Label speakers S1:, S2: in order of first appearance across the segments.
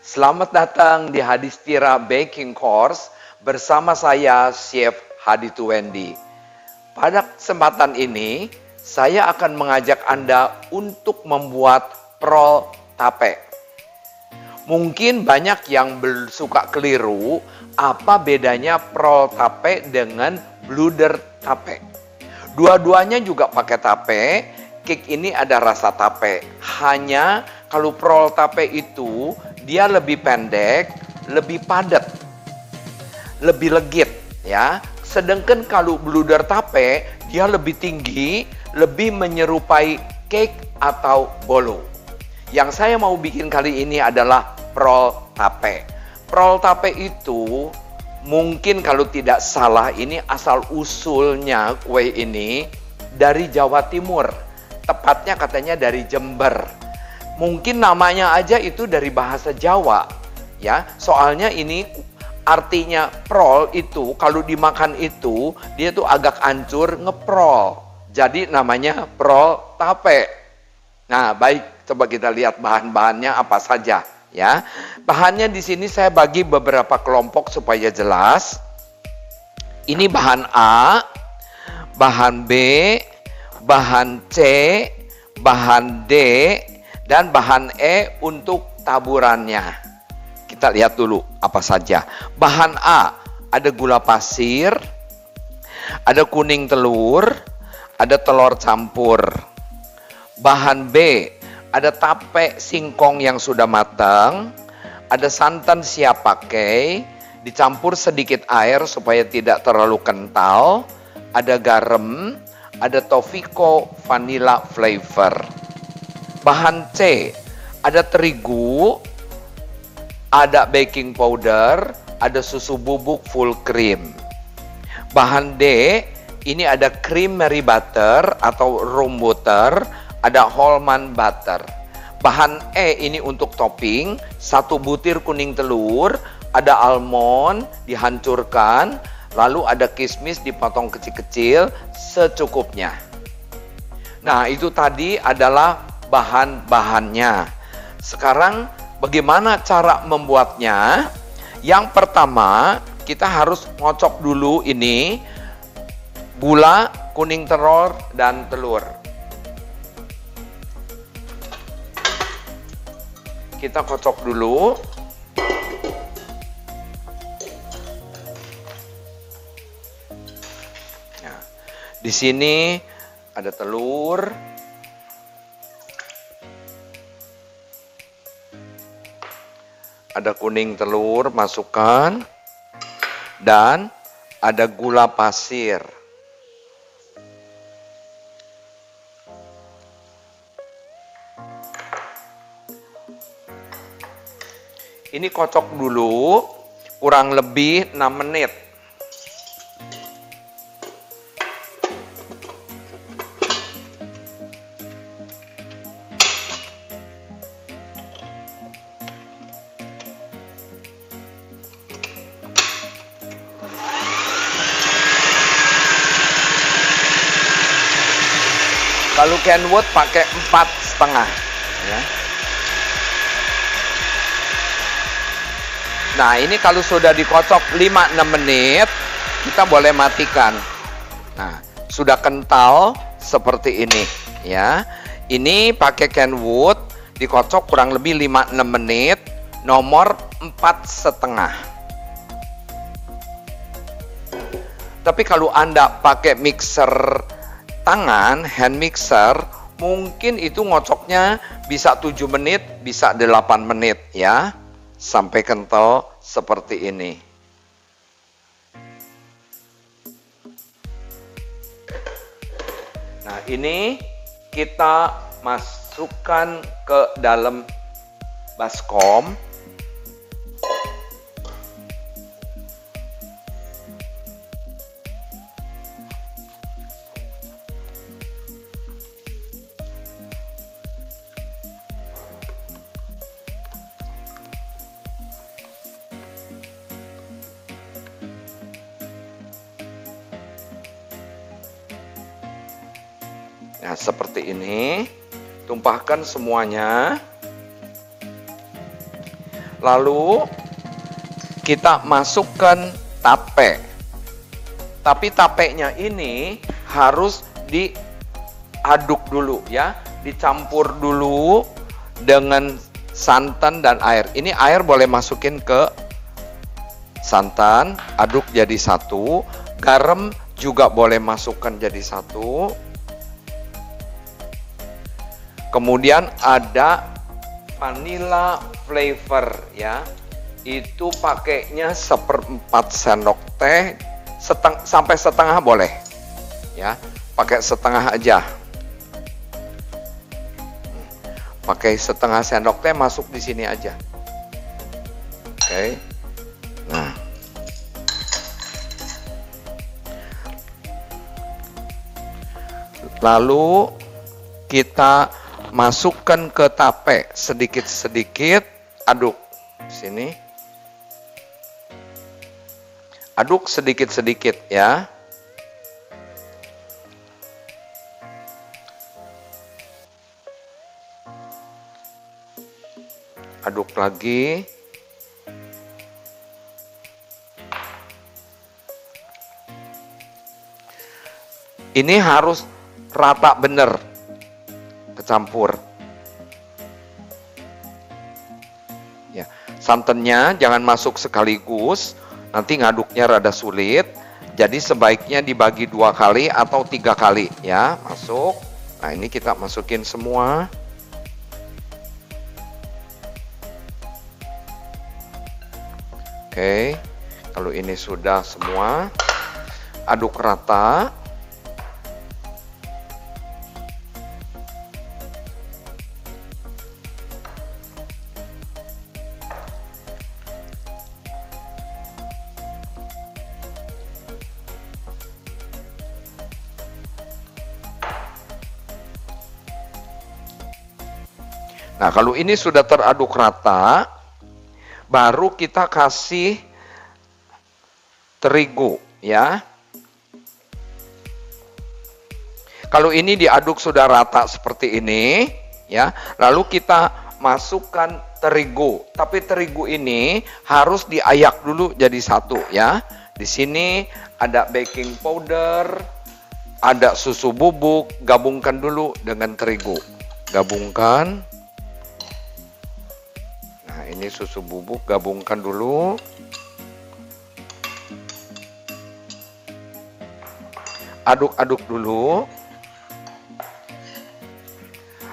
S1: Selamat datang di Hadistira Baking Course bersama saya Chef Hadi Tuwendi. Pada kesempatan ini, saya akan mengajak Anda untuk membuat prol tape. Mungkin banyak yang suka keliru apa bedanya prol tape dengan bluder tape. Dua-duanya juga pakai tape. Cake ini ada rasa tape. Hanya kalau prol tape itu dia lebih pendek, lebih padat, lebih legit ya. Sedangkan kalau bluder tape dia lebih tinggi, lebih menyerupai cake atau bolo. Yang saya mau bikin kali ini adalah prol tape. Prol tape itu mungkin kalau tidak salah ini asal usulnya kue ini dari Jawa Timur. Tepatnya katanya dari Jember. Mungkin namanya aja itu dari bahasa Jawa, ya. Soalnya ini artinya prol itu kalau dimakan itu dia tuh agak hancur ngeprol. Jadi namanya prol tape. Nah, baik, coba kita lihat bahan-bahannya apa saja, ya. Bahannya di sini saya bagi beberapa kelompok supaya jelas. Ini bahan A, bahan B, bahan C, bahan D, dan bahan E untuk taburannya. Kita lihat dulu apa saja. Bahan A, ada gula pasir, ada kuning telur, ada telur campur. Bahan B, ada tape singkong yang sudah matang, ada santan siap pakai, dicampur sedikit air supaya tidak terlalu kental, ada garam, ada Toffico vanilla flavor. Bahan C, ada terigu, ada baking powder, ada susu bubuk full cream. Bahan D, ini ada creamery butter atau room butter, ada Hallman butter. Bahan E ini untuk topping, 1 butir kuning telur, ada almond dihancurkan, lalu ada kismis dipotong kecil-kecil secukupnya. Nah, itu tadi adalah bahan-bahannya. Sekarang bagaimana cara membuatnya? Yang pertama, kita harus ngocok dulu ini gula, kuning telur, dan telur. Kita kocok dulu. Nah, di sini ada telur, ada kuning telur, masukkan, dan ada gula pasir. Ini kocok dulu kurang lebih 6 menit. Kalau Kenwood pakai 4,5 ya. Nah, ini kalau sudah dikocok 5-6 menit, kita boleh matikan. Nah, sudah kental seperti ini ya. Ini pakai Kenwood dikocok kurang lebih 5-6 menit, nomor 4,5. Tapi kalau Anda pakai mixer tangan, hand mixer, mungkin itu ngocoknya bisa 7 menit, bisa 8 menit ya. Sampai kental seperti ini. Nah, ini kita masukkan ke dalam baskom. Nah, seperti ini. Tumpahkan semuanya. Lalu kita masukkan tape. Tapi tapenya ini harus diaduk dulu ya, dicampur dulu dengan santan dan air. Ini air boleh masukin ke santan, aduk jadi satu. Garam juga boleh masukkan jadi satu. Kemudian ada vanilla flavor ya. Itu pakainya 1/4 sendok teh, sampai setengah boleh. Ya, pakai setengah aja. Pakai setengah sendok teh, masuk di sini aja. Oke. Nah. Lalu kita masukkan ke tape sedikit-sedikit, aduk. Sini. Aduk sedikit-sedikit ya. Aduk lagi. Ini harus rata bener, kecampur. Ya, santannya jangan masuk sekaligus, nanti ngaduknya rada sulit. Jadi sebaiknya dibagi 2 kali atau 3 kali ya, masuk. Nah, ini kita masukin semua. Oke, kalau ini sudah semua, aduk rata. Nah, kalau ini sudah teraduk rata, baru kita kasih terigu ya. Kalau ini diaduk sudah rata seperti ini ya, lalu kita masukkan terigu. Tapi terigu ini harus diayak dulu jadi satu ya. Di sini ada baking powder, ada susu bubuk, gabungkan dulu dengan terigu. Gabungkan. Nah, ini susu bubuk, gabungkan dulu. Aduk-aduk dulu.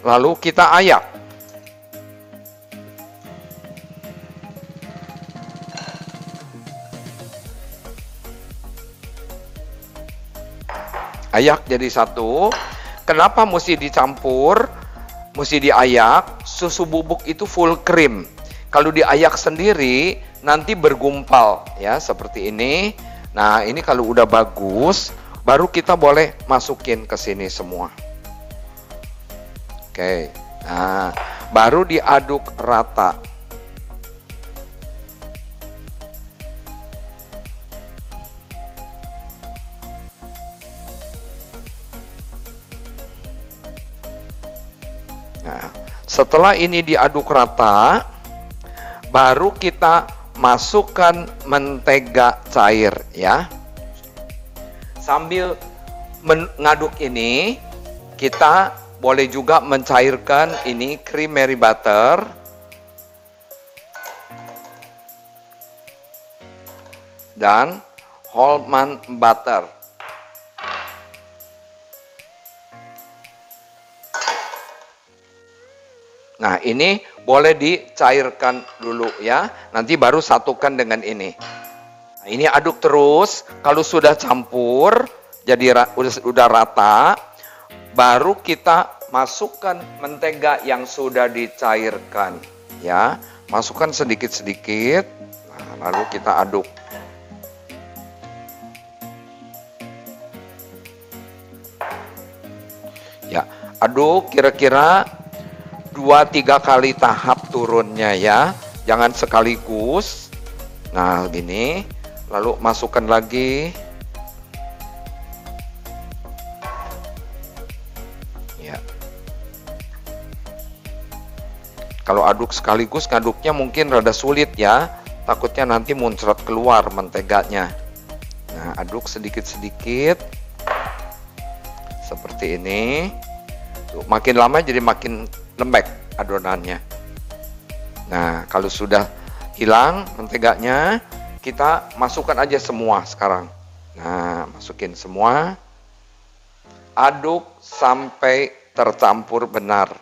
S1: Lalu kita ayak. Ayak jadi satu. Kenapa mesti dicampur? Mesti diayak. Susu bubuk itu full cream. Kalau diayak sendiri nanti bergumpal ya, seperti ini. Nah, ini kalau udah bagus, baru kita boleh masukin ke sini semua. Oke. Nah, baru diaduk rata. Nah, setelah ini diaduk rata, baru kita masukkan mentega cair ya. Sambil mengaduk ini, kita boleh juga mencairkan ini cream Mary butter. Dan almond butter. Nah, ini boleh dicairkan dulu ya. Nanti baru satukan dengan ini. Nah, ini aduk terus. Kalau sudah campur, jadi udah rata, baru kita masukkan mentega yang sudah dicairkan ya. Masukkan sedikit-sedikit. Nah, lalu kita aduk. Ya, aduk kira-kira 2-3 kali tahap turunnya ya, jangan sekaligus. Nah, gini, lalu masukkan lagi. Ya. Kalau aduk sekaligus, ngaduknya mungkin rada sulit ya. Takutnya nanti muncrat keluar menteganya. Nah, aduk sedikit-sedikit. Seperti ini. Tuh, makin lama jadi makin lembek adonannya. Nah, kalau sudah hilang menteganya, kita masukkan aja semua sekarang. Nah, masukin semua. Aduk sampai tercampur benar.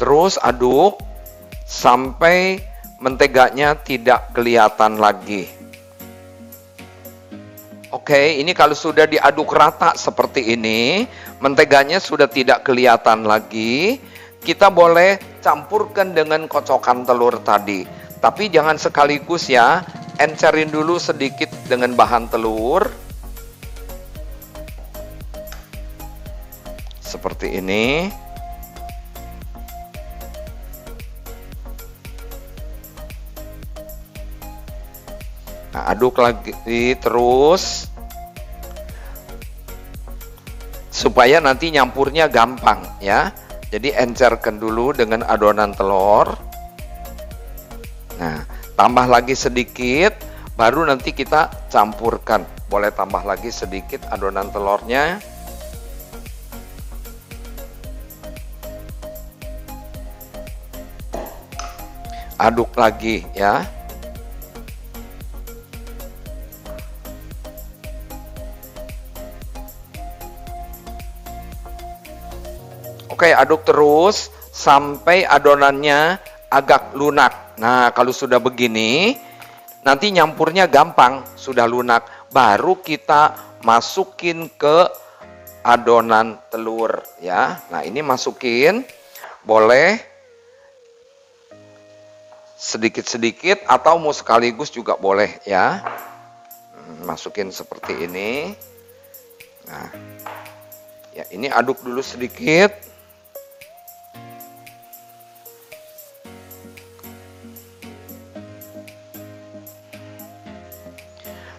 S1: Terus aduk sampai menteganya tidak kelihatan lagi. Oke, ini kalau sudah diaduk rata seperti ini, menteganya sudah tidak kelihatan lagi, kita boleh campurkan dengan kocokan telur tadi. Tapi jangan sekaligus ya, encerin dulu sedikit dengan bahan telur. Seperti ini. Nah, aduk lagi terus supaya nanti nyampurnya gampang ya. Jadi encerkan dulu dengan adonan telur. Nah, tambah lagi sedikit, baru nanti kita campurkan. Boleh tambah lagi sedikit adonan telurnya. Aduk lagi ya. Oke, aduk terus sampai adonannya agak lunak. Nah, kalau sudah begini, nanti nyampurnya gampang, sudah lunak. Baru kita masukin ke adonan telur ya. Nah, ini masukin, boleh sedikit-sedikit atau mau sekaligus juga boleh ya. Masukin seperti ini. Nah, ya ini aduk dulu sedikit.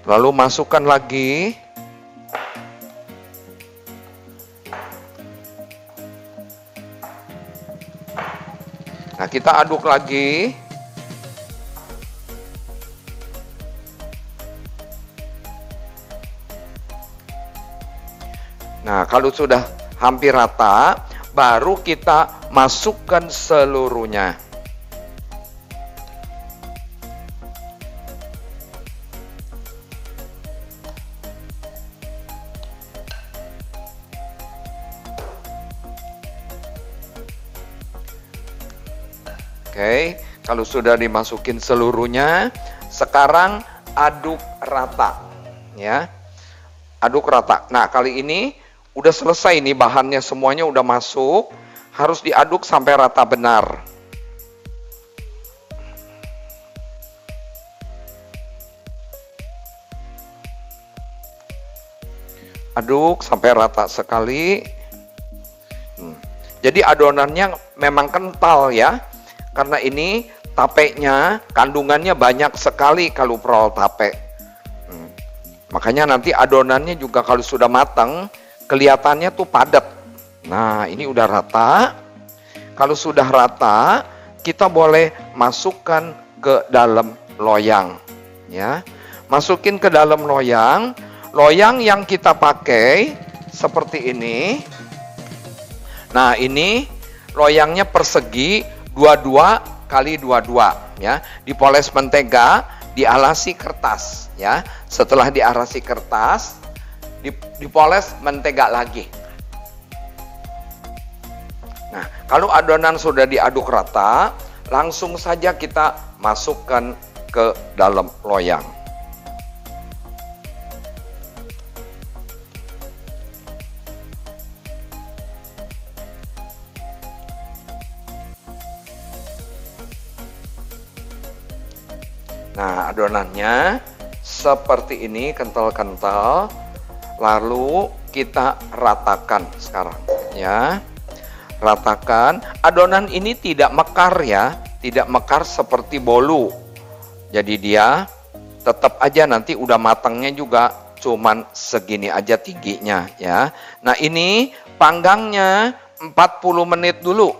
S1: Lalu masukkan lagi. Nah, kita aduk lagi. Nah, kalau sudah hampir rata, baru kita masukkan seluruhnya. Oke, kalau sudah dimasukin seluruhnya, sekarang aduk rata, ya. Aduk rata. Nah, kali ini udah selesai nih, bahannya semuanya udah masuk, harus diaduk sampai rata benar. Aduk sampai rata sekali. Jadi adonannya memang kental ya. Karena ini tapenya kandungannya banyak sekali kalau prol tape. Makanya nanti adonannya juga kalau sudah matang kelihatannya tuh padat. Nah, ini udah rata. Kalau sudah rata, kita boleh masukkan ke dalam loyang ya. Masukin ke dalam loyang. Loyang yang kita pakai seperti ini. Nah, ini loyangnya persegi 22 kali 22 ya. Dipoles mentega, dialasi kertas ya. Setelah dialasi kertas, dipoles mentega lagi. Nah, kalau adonan sudah diaduk rata, langsung saja kita masukkan ke dalam loyang. Nah, adonannya seperti ini, kental-kental. Lalu kita ratakan sekarang ya. Ratakan. Adonan ini tidak mekar ya, tidak mekar seperti bolu. Jadi dia tetap aja nanti udah matangnya juga cuman segini aja tingginya ya. Nah, ini panggangnya 40 menit dulu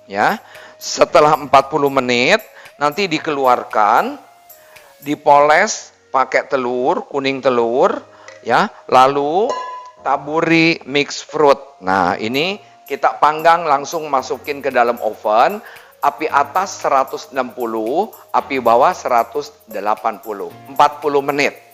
S1: ya. Setelah 40 menit nanti dikeluarkan, dipoles pakai telur, kuning telur ya, lalu taburi mix fruit. Nah, ini kita panggang langsung masukin ke dalam oven, api atas 160, api bawah 180, 40 menit.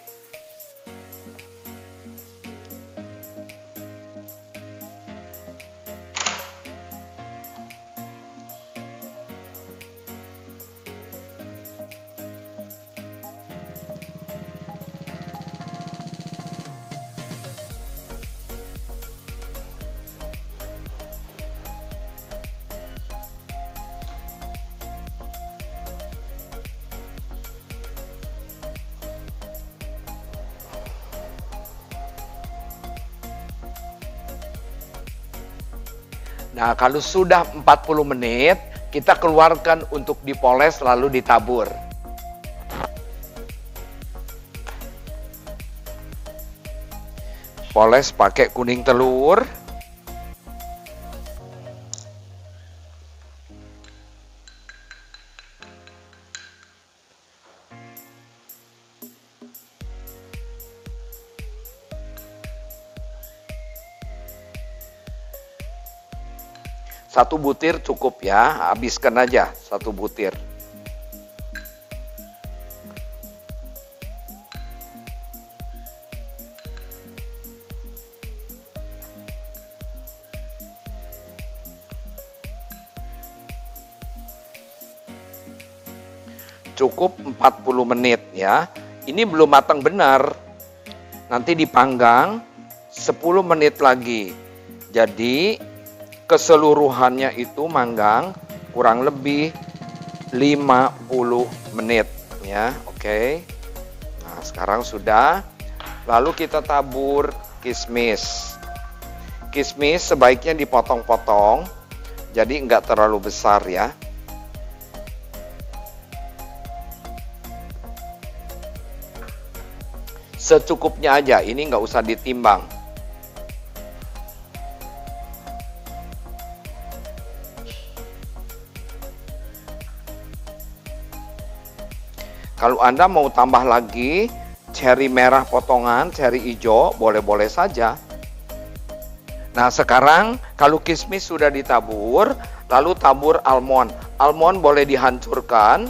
S1: Nah, kalau sudah 40 menit, kita keluarkan untuk dipoles lalu ditabur. Poles pakai kuning telur. Satu butir cukup ya, habiskan aja satu butir. Cukup 40 menit ya. Ini belum matang benar. Nanti dipanggang 10 menit lagi. Jadi keseluruhannya itu manggang kurang lebih 50 menit ya. Oke. Nah, sekarang sudah. Lalu kita tabur kismis. Kismis sebaiknya dipotong-potong. Jadi enggak terlalu besar ya. Secukupnya aja, ini nggak usah ditimbang. Kalau Anda mau tambah lagi ceri merah potongan, ceri hijau, boleh-boleh saja. Nah, sekarang kalau kismis sudah ditabur, lalu tabur almond. Almond boleh dihancurkan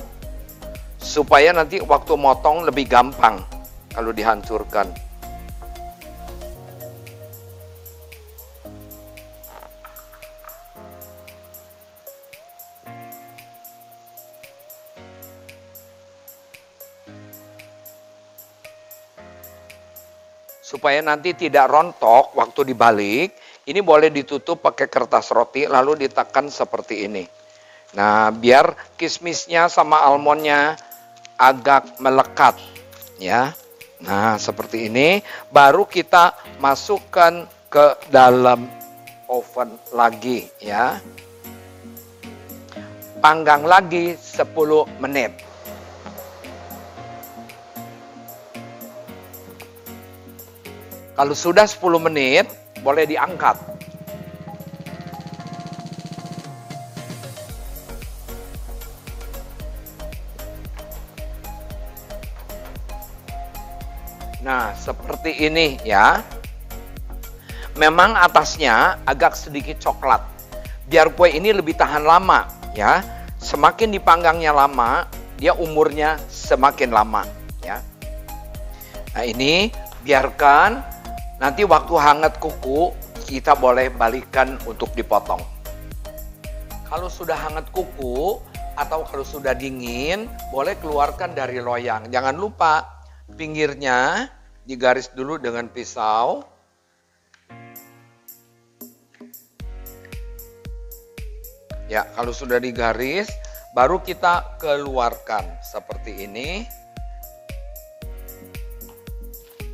S1: supaya nanti waktu motong lebih gampang kalau dihancurkan. Supaya nanti tidak rontok waktu dibalik, ini boleh ditutup pakai kertas roti lalu ditekan seperti ini. Nah, biar kismisnya sama almondnya agak melekat ya. Nah, seperti ini baru kita masukkan ke dalam oven lagi ya. Panggang lagi 10 menit. Kalau sudah 10 menit, boleh diangkat. Nah, seperti ini ya. Memang atasnya agak sedikit coklat. Biar kue ini lebih tahan lama ya. Semakin dipanggangnya lama, dia umurnya semakin lama ya. Nah, ini biarkan nanti waktu hangat kuku kita boleh balikan untuk dipotong. Kalau sudah hangat kuku atau kalau sudah dingin, boleh keluarkan dari loyang. Jangan lupa pinggirnya digaris dulu dengan pisau. Ya, kalau sudah digaris, baru kita keluarkan seperti ini.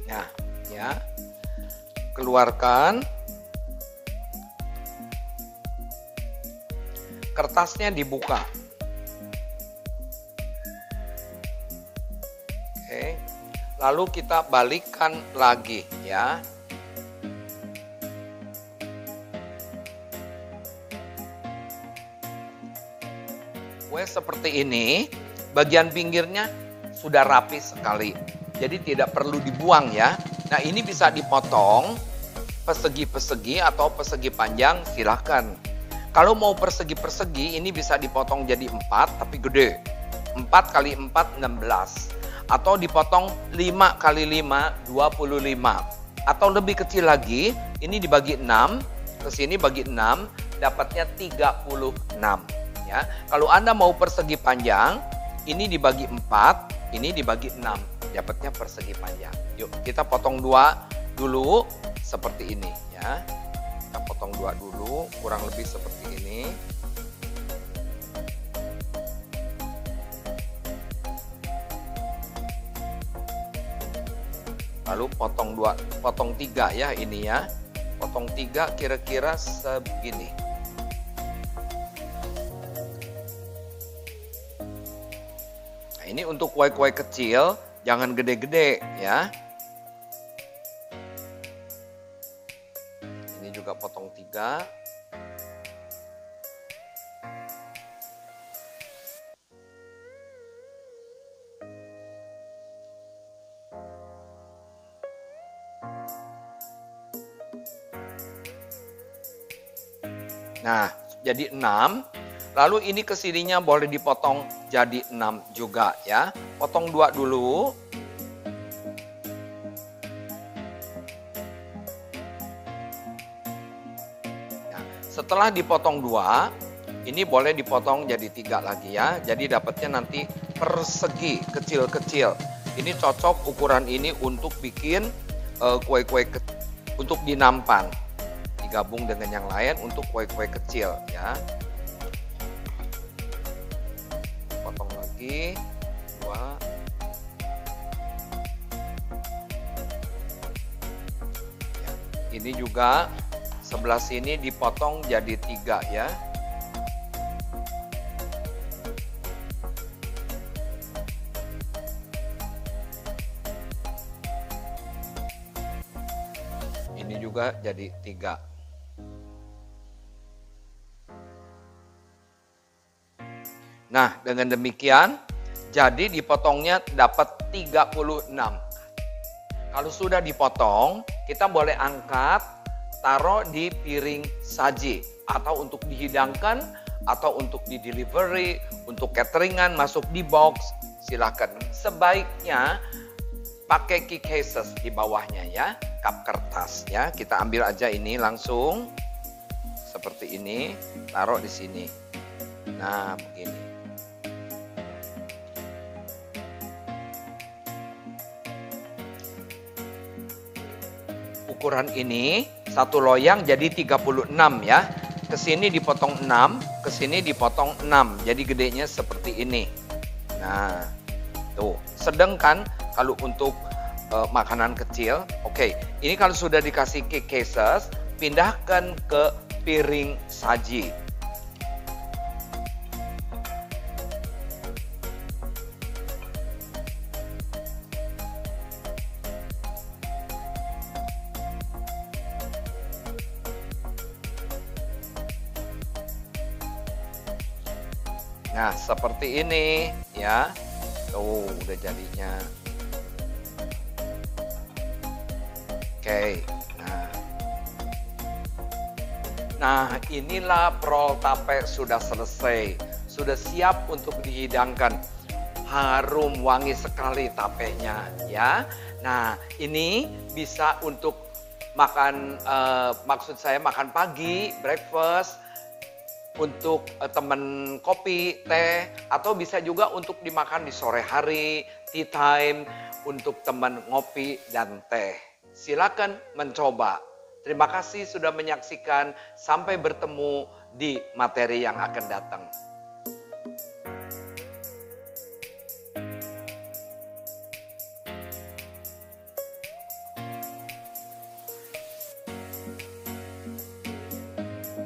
S1: Nah, ya. Keluarkan. Kertasnya dibuka. Oke. Lalu kita balikkan lagi ya. Kue seperti ini, bagian pinggirnya sudah rapi sekali. Jadi tidak perlu dibuang ya. Nah, ini bisa dipotong persegi-persegi atau persegi panjang, silahkan. Kalau mau persegi-persegi, ini bisa dipotong jadi 4 tapi gede. 4 kali 4, 16. Atau dipotong 5 kali 5, 25. Atau lebih kecil lagi, ini dibagi 6, ke sini bagi 6, dapatnya 36. Ya. Kalau Anda mau persegi panjang, ini dibagi 4, ini dibagi 6, dapatnya persegi panjang. Yuk, kita potong 2 dulu seperti ini ya. Kita potong 2 dulu, kurang lebih seperti ini. Lalu potong 3 ya ini ya. Potong 3 kira-kira segini. Nah, ini untuk kue-kue kecil, jangan gede-gede ya. Ini juga potong 3. Nah, jadi 6. Lalu ini kesininya boleh dipotong jadi 6 juga ya. Potong 2 dulu. Nah, setelah dipotong 2, ini boleh dipotong jadi 3 lagi ya. Jadi dapatnya nanti persegi kecil-kecil. Ini cocok ukuran ini untuk bikin kue-kue untuk dinampan. Digabung dengan yang lain untuk kue-kue kecil ya. Potong lagi 2. Ya, ini juga sebelah sini dipotong jadi 3 ya. Ini juga jadi 3. Nah, dengan demikian, jadi dipotongnya dapat 36. Kalau sudah dipotong, kita boleh angkat, taruh di piring saji. Atau untuk dihidangkan, atau untuk di delivery, untuk cateringan, masuk di box, silakan. Sebaiknya pakai key cases di bawahnya ya, kap kertas ya. Kita ambil aja ini langsung, seperti ini, taruh di sini. Nah, begini. Ukuran ini satu loyang jadi 36 ya. Kesini dipotong 6, kesini dipotong 6. Jadi gedenya seperti ini. Nah, tuh. Sedangkan kalau untuk makanan kecil, oke. Ini kalau sudah dikasih cake cases, pindahkan ke piring saji. Nah, seperti ini ya. Tuh, udah jadinya. Oke. Nah, inilah prol tape sudah selesai. Sudah siap untuk dihidangkan. Harum wangi sekali tapenya ya. Nah, ini bisa untuk makan maksud saya makan pagi, breakfast, untuk teman kopi, teh, atau bisa juga untuk dimakan di sore hari, tea time, untuk teman ngopi dan teh. Silakan mencoba. Terima kasih sudah menyaksikan. Sampai bertemu di materi yang akan datang.